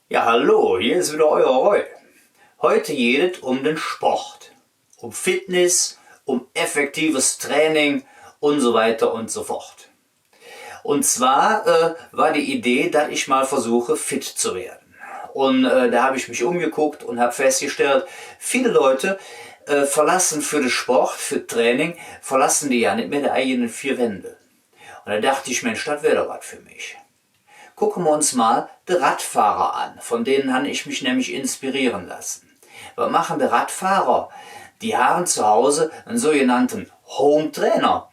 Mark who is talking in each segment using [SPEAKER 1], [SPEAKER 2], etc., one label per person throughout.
[SPEAKER 1] Ja, hallo, hier ist wieder euer Roy. Heute geht es um den Sport, um Fitness, um effektives Training und so weiter und so fort. Und zwar war die Idee, dass ich mal versuche, fit zu werden. Und da habe ich mich umgeguckt und habe festgestellt, viele Leute verlassen für den Sport, für Training, verlassen die ja nicht mehr die eigenen vier Wände. Und da dachte ich, Mensch, das wäre doch was für mich. Gucken wir uns mal die Radfahrer an, von denen habe ich mich nämlich inspirieren lassen. Was machen die Radfahrer? Die haben zu Hause einen sogenannten Home Trainer.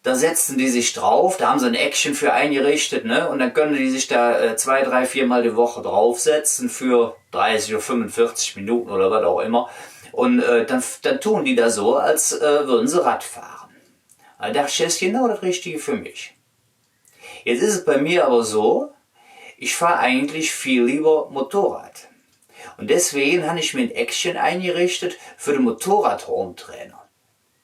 [SPEAKER 1] Da setzen die sich drauf, da haben sie ein Action für eingerichtet, ne? Und dann können die sich da 2, 3, 4 Mal die Woche draufsetzen für 30 oder 45 Minuten oder was auch immer. Und dann tun die da so, als würden sie Rad fahren. Da dachte ich, das ist genau das Richtige für mich. Jetzt ist es bei mir aber so, ich fahre eigentlich viel lieber Motorrad. Und deswegen habe ich mir ein Action eingerichtet für den Motorrad-Home-Trainer.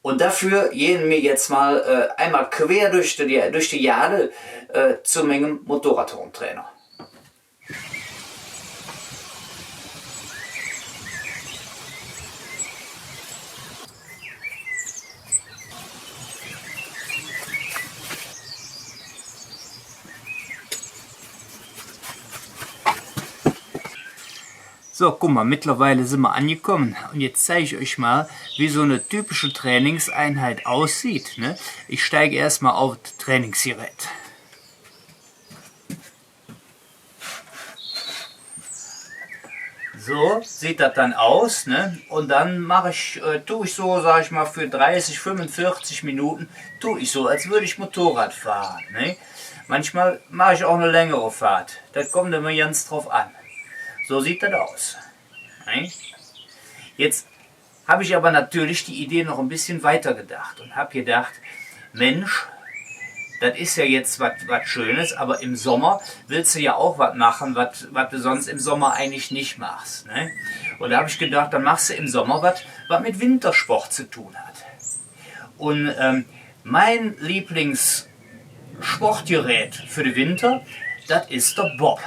[SPEAKER 1] Und dafür gehen wir jetzt mal einmal quer durch die Jahre zu meinem Motorrad-Home-Trainer. So, guck mal, mittlerweile sind wir angekommen und jetzt zeige ich euch mal, wie so eine typische Trainingseinheit aussieht. Ne? Ich steige erstmal auf das Trainingsgerät. So sieht das dann aus, ne? Und dann tue ich so, sage ich mal, für 30, 45 Minuten, tue ich so, als würde ich Motorrad fahren. Ne? Manchmal mache ich auch eine längere Fahrt, das kommt immer ganz drauf an. So sieht das aus. Jetzt habe ich aber natürlich die Idee noch ein bisschen weiter gedacht und habe gedacht, Mensch, das ist ja jetzt was Schönes, aber im Sommer willst du ja auch was machen, was du sonst im Sommer eigentlich nicht machst. Ne? Und da habe ich gedacht, dann machst du im Sommer was mit Wintersport zu tun hat. Und mein Lieblingssportgerät für den Winter, das ist der Bob.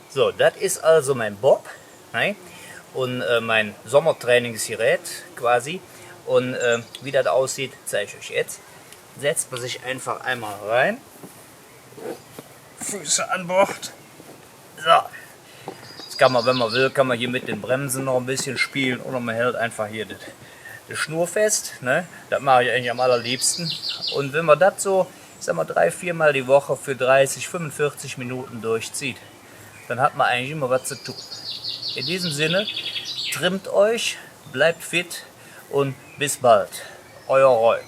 [SPEAKER 1] So, das ist also mein Bob, ne? Und mein Sommertrainingsgerät quasi. Und wie das aussieht, zeige ich euch jetzt. Setzt man sich einfach einmal rein. Füße an Bord. So. Jetzt kann man, wenn man will, kann man hier mit den Bremsen noch ein bisschen spielen oder man hält einfach hier die Schnur fest. Ne? Das mache ich eigentlich am allerliebsten. Und wenn man das so, ich sag mal, 3, 4 Mal die Woche für 30, 45 Minuten durchzieht, dann hat man eigentlich immer was zu tun. In diesem Sinne, trimmt euch, bleibt fit und bis bald. Euer Roy.